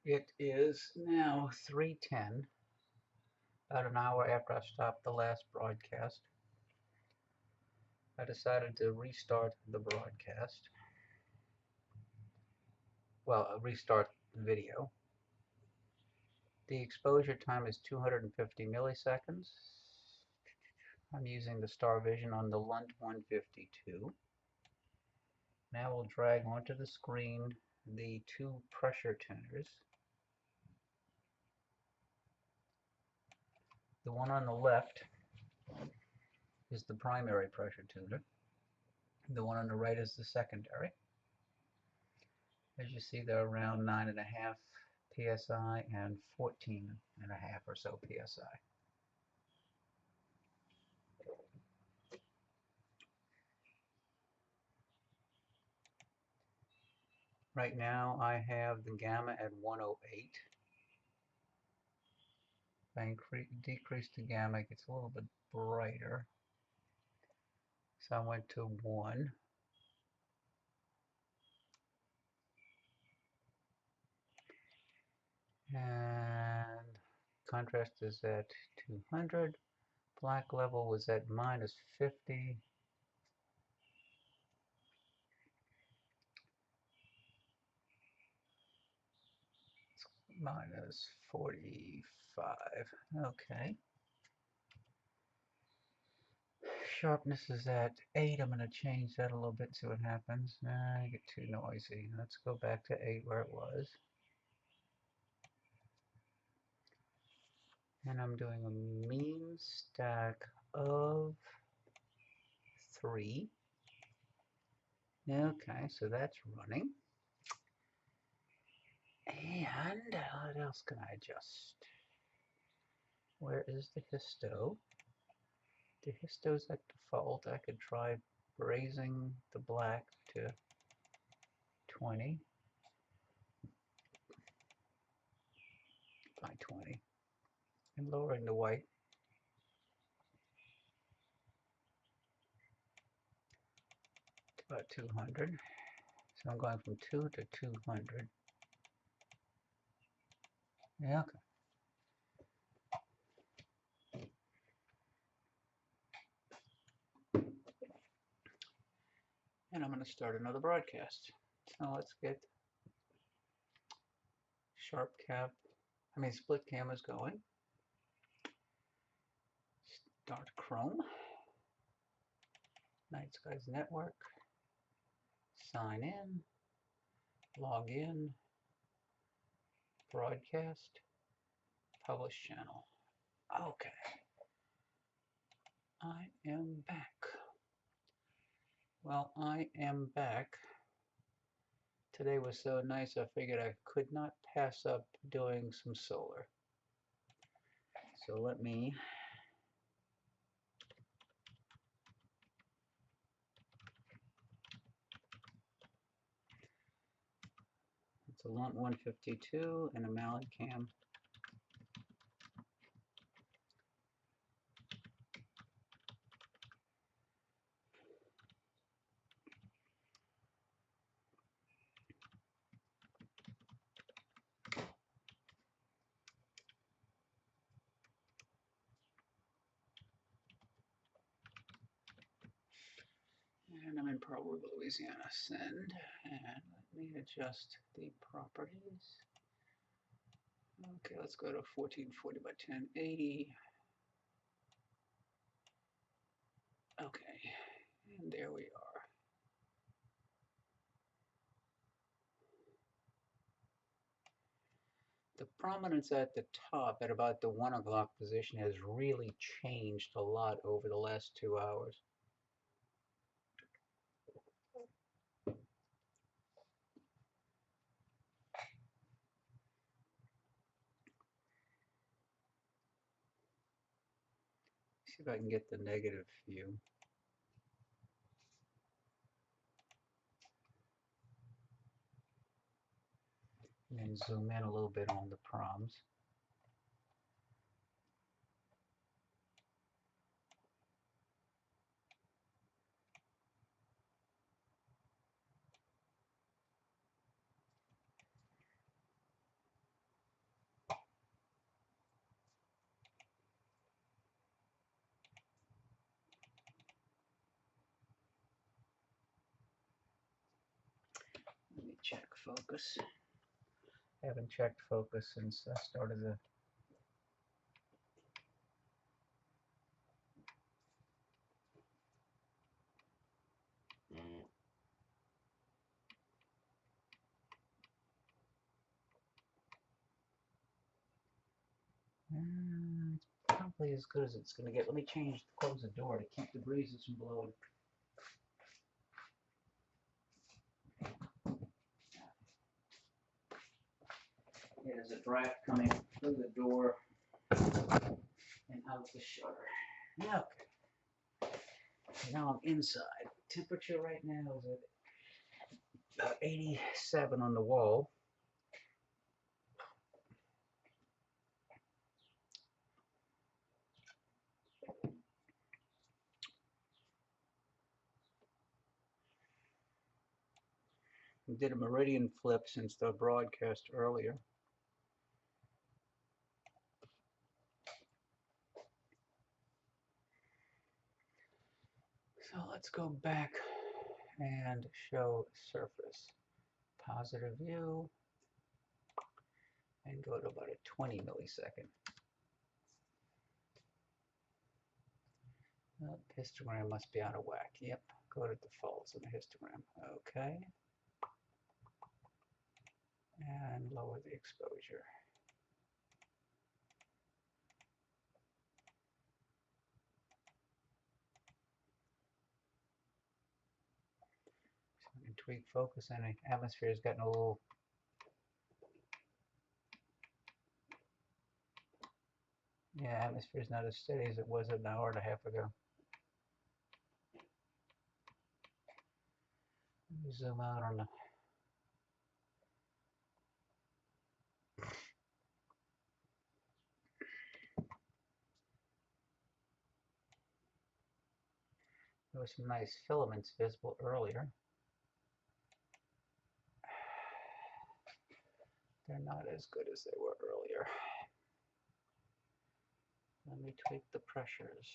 It is now 3:10, about an hour after I stopped the last broadcast. I decided to restart the broadcast. Well, restart the video. The exposure time is 250 milliseconds. I'm using the StarVision on the Lunt 152. Now we'll drag onto the screen the two pressure tuners. The one on the left is the primary pressure tuner. The one on the right is the secondary. As you see, they're around 9.5 psi and 14.5 or so psi. Right now I have the gamma at 108. If I decrease the gamma, it gets a little bit brighter. So I went to 1. And contrast is at 200. Black level was at minus 50. Minus 45. Okay. Sharpness is at 8. I'm going to change that a little bit, see what happens. I get too noisy. Let's go back to 8 where it was. And I'm doing a mean stack of 3. Okay, so that's running. And what else can I adjust? Where is the histo? The histo's at default. I could try raising the black to 20 by 20 and lowering the white to about 200. So I'm going from 2 to 200. Yeah, okay. And I'm going to start another broadcast. So let's get split cameras going. Start Chrome. Night Skies Network. Sign in. Log in. Broadcast. Publish channel. Okay. I am back. Well, I am back. Today was so nice I figured I could not pass up doing some solar. So let me it's a Lunt 152 and a MallinCam. And I'm in Pearl River, Louisiana. Send. And let me adjust the properties. Okay, let's go to 1440 by 1080. Okay, and there we are. The prominence at the top at about the 1 o'clock position has really changed a lot over the last 2 hours. See if I can get the negative view. And then zoom in a little bit on the proms. check focus. Haven't checked focus since I started the it's probably as good as it's going to get. Let me close the door to keep the breezes from blowing. Yeah, there's a draft coming through the door and out the shutter. Okay. Now I'm inside. Temperature right now is at 87 on the wall. We did a meridian flip since the broadcast earlier. So let's go back and show surface. Positive view. And go to about a 20 millisecond. Oh, histogram must be out of whack. Yep, go to defaults in the histogram. Okay. And lower the exposure. So we can tweak focus, and the atmosphere has gotten a little atmosphere is not as steady as it was an hour and a half ago. Let me zoom out on the there were some nice filaments visible earlier. They're not as good as they were earlier. Let me tweak the pressures.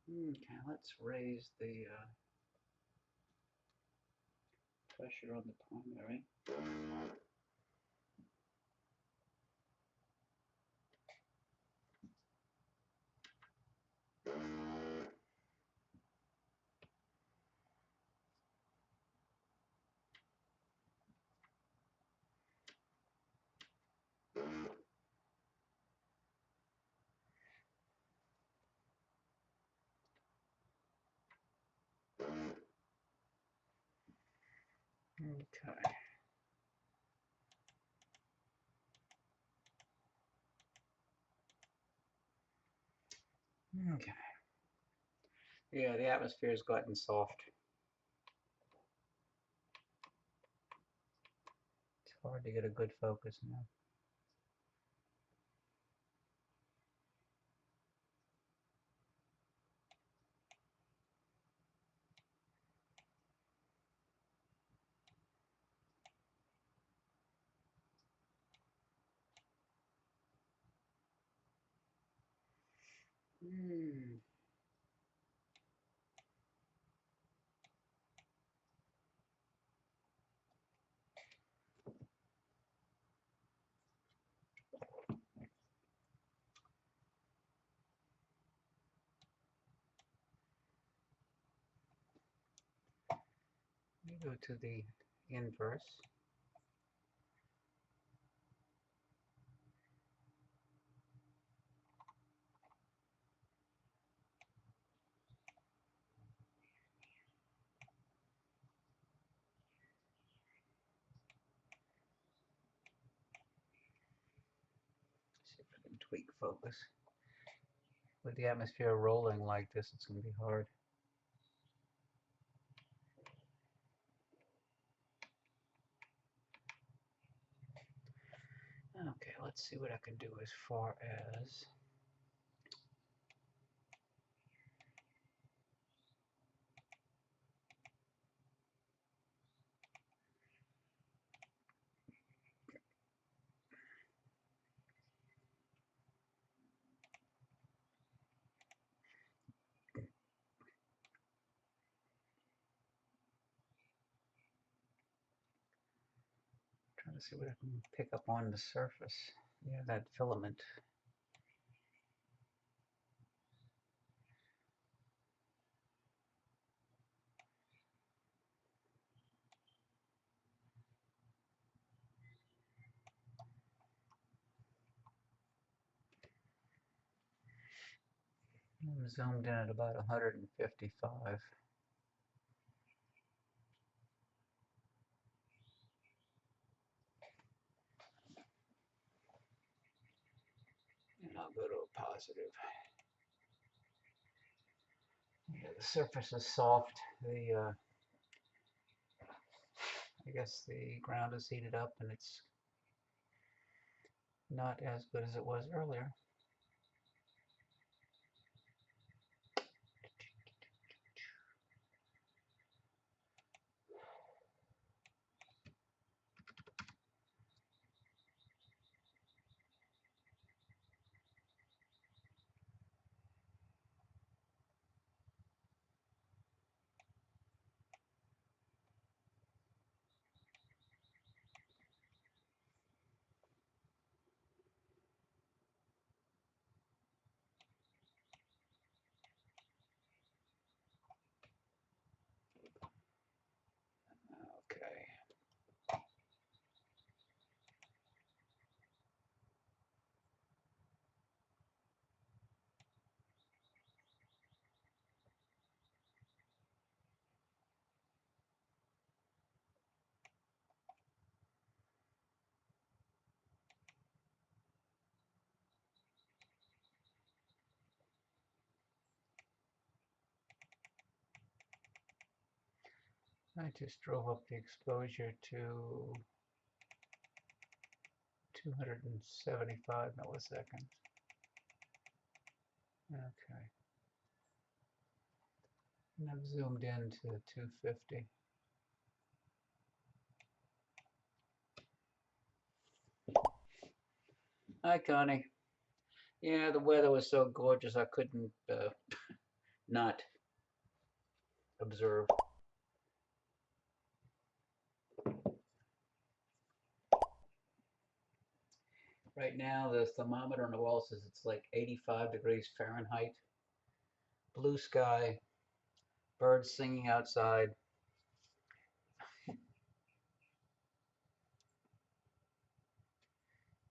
Okay, let's raise the pressure on the primary. Okay. Okay. Yeah, the atmosphere has gotten soft. It's hard to get a good focus now. Let me go to the inverse. See if I can tweak focus. With the atmosphere rolling like this, it's going to be hard. let's see what I can do as far as trying to see what I can pick up on the surface. Yeah, that filament. I'm zoomed in at about 155. And I'll go to a positive. Yeah, the surface is soft. I guess the ground is heated up and it's not as good as it was earlier. Okay. I just drove up the exposure to 275 milliseconds. Okay. And I've zoomed in to 250. Hi, Connie. Yeah, the weather was so gorgeous I couldn't not observe. Right now, the thermometer on the wall says it's like 85 degrees Fahrenheit. Blue sky, birds singing outside.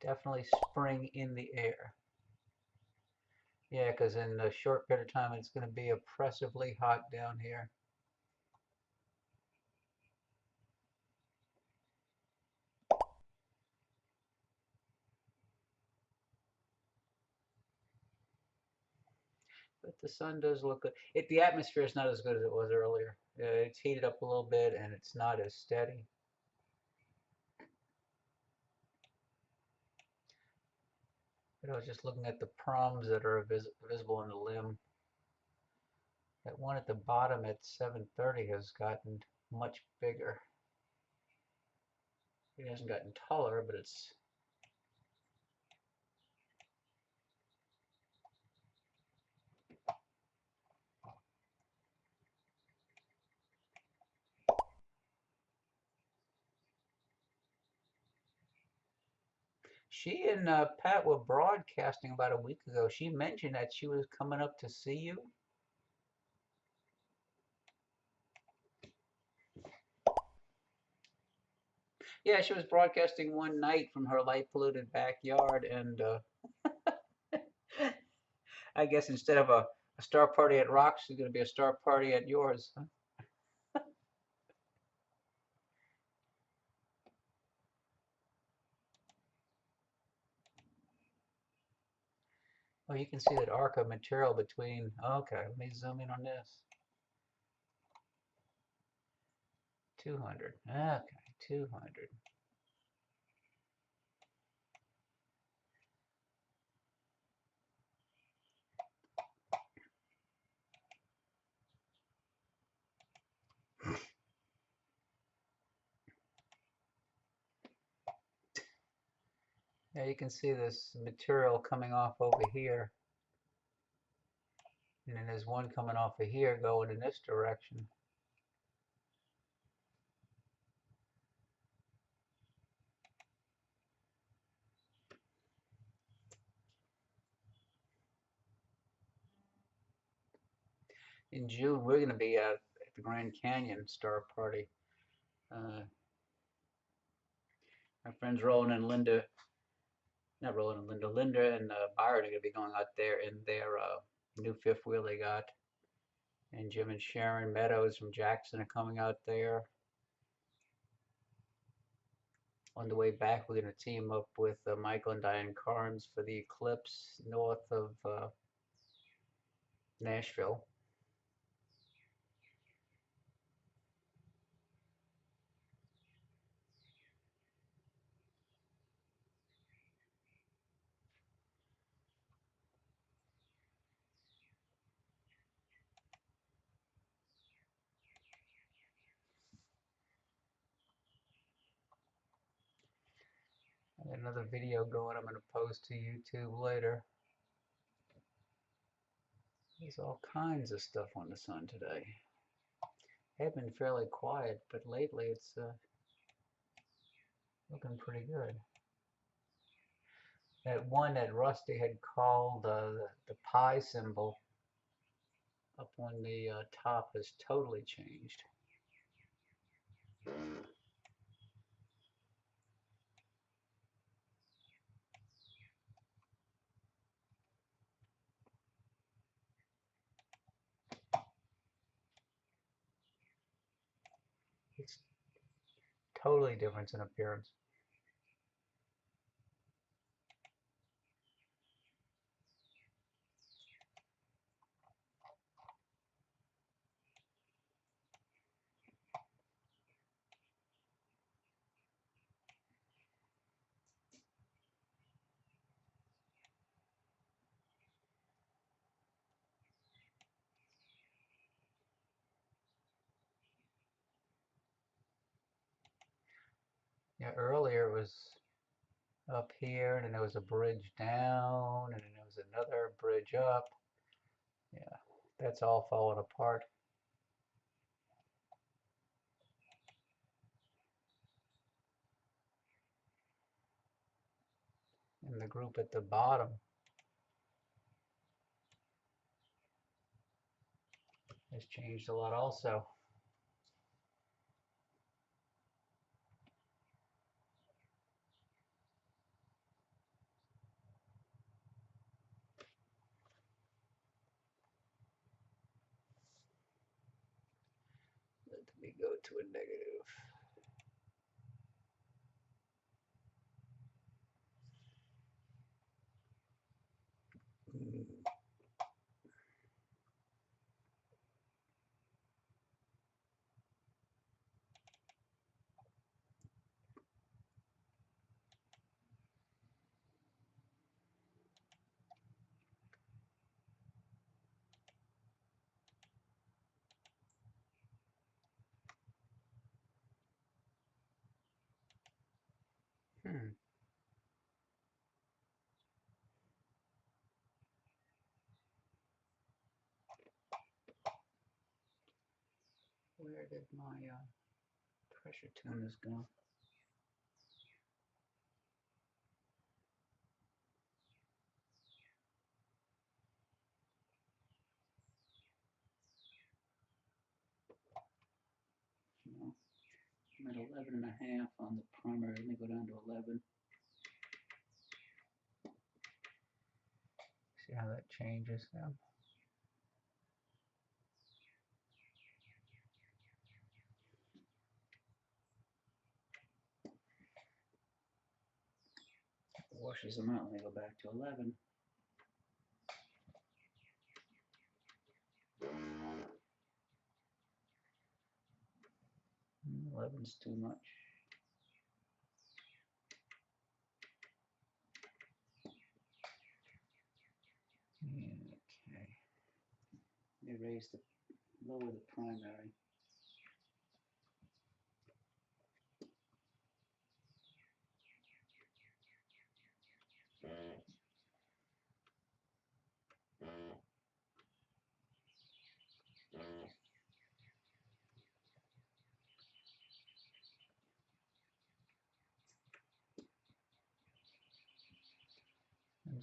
Definitely spring in the air. Yeah, because in a short period of time, it's going to be oppressively hot down here. But the sun does look good. The atmosphere is not as good as it was earlier. It's heated up a little bit, and it's not as steady. But I was just looking at the proms that are visible on the limb. That one at the bottom at 7:30 has gotten much bigger. It hasn't gotten taller, but it's... She and Pat were broadcasting about a week ago. She mentioned that she was coming up to see you. Yeah, she was broadcasting one night from her light polluted backyard, and I guess instead of a star party at Rock's, it's going to be a star party at yours. Oh, you can see that arc of material between. Okay, let me zoom in on this. 200. Okay, 200. Now you can see this material coming off over here, and then there's one coming off of here going in this direction. In June, we're going to be at the Grand Canyon Star Party. My friends Roland and Linda, not Roland and Linda, Linda and Byron are going to be going out there in their new fifth wheel they got. And Jim and Sharon Meadows from Jackson are coming out there. On the way back, we're going to team up with Michael and Diane Carnes for the Eclipse north of Nashville. I got another video going I'm going to post to YouTube later. There's all kinds of stuff on the sun today. Had been fairly quiet, but lately it's looking pretty good. That one that Rusty had called the pi symbol up on the top has totally changed. It's totally different in appearance. Yeah, earlier it was up here, and then there was a bridge down, and then there was another bridge up. Yeah, that's all falling apart. And the group at the bottom has changed a lot also. Let me go to a negative. Where did my pressure tuners go? No, I'm at 11.5 on the primary. Let me go down to 11. See how that changes now. Washes them out. Let me go back to 11. 11's too much. Okay. Let me lower the primary.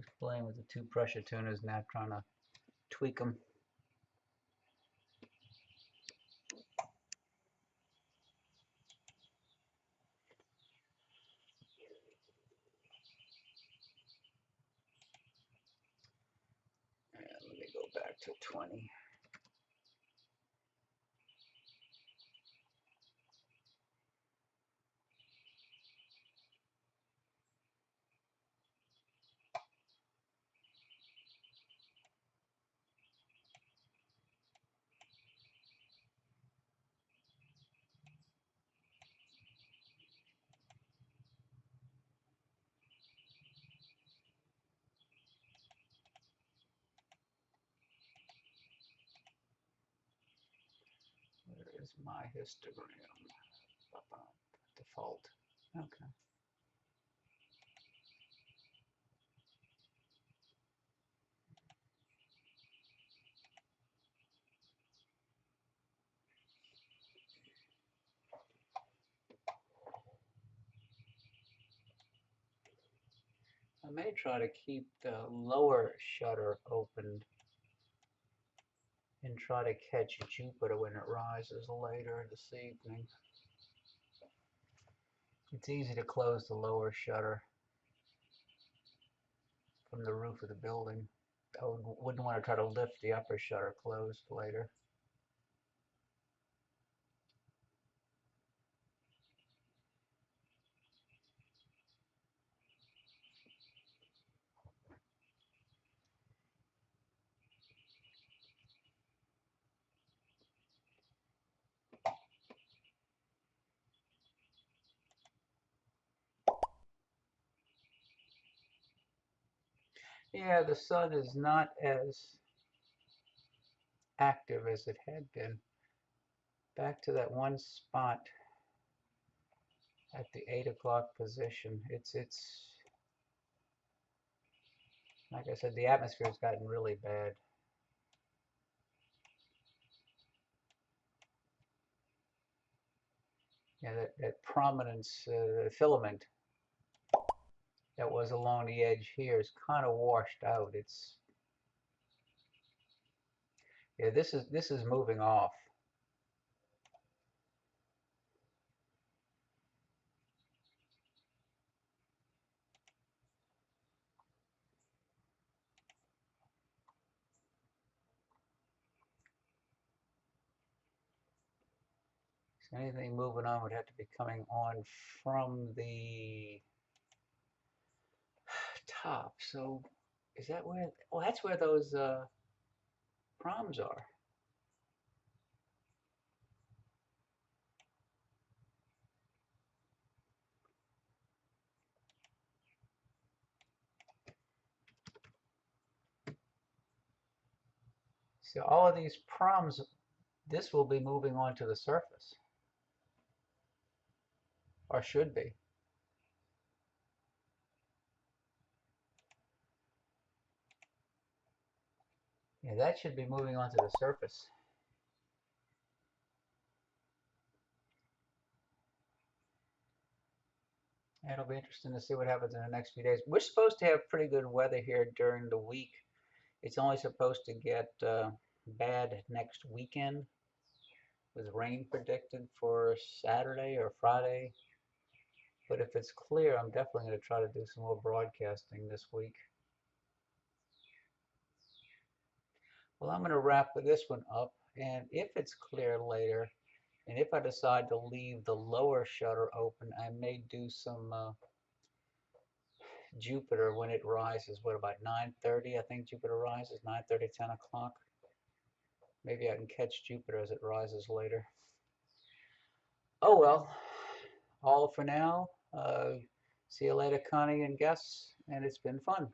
Just playing with the two pressure tuners now, trying to tweak them. And let me go back to 20. Where is my histogram? Default. Okay. I may try to keep the lower shutter open and try to catch Jupiter when it rises later this evening. It's easy to close the lower shutter from the roof of the building. I wouldn't want to try to lift the upper shutter closed later. Yeah, the sun is not as active as it had been. Back to that one spot at the 8 o'clock position. It's like I said, the atmosphere has gotten really bad. Yeah, that prominence filament that was along the edge here is kind of washed out. It's yeah, this is moving off. So anything moving on would have to be coming on from the top. So is that where? Well, that's where those proms are. So all of these proms, this will be moving on to the surface, or should be. Yeah, that should be moving on to the surface. It'll be interesting to see what happens in the next few days. We're supposed to have pretty good weather here during the week. It's only supposed to get bad next weekend with rain predicted for Saturday or Friday. But if it's clear, I'm definitely going to try to do some more broadcasting this week. Well, I'm going to wrap this one up, and if it's clear later, and if I decide to leave the lower shutter open, I may do some Jupiter when it rises. What, about 9:30? I think Jupiter rises 9:30, 10 o'clock. Maybe I can catch Jupiter as it rises later. Oh well, all for now. See you later, Connie and Gus, and it's been fun.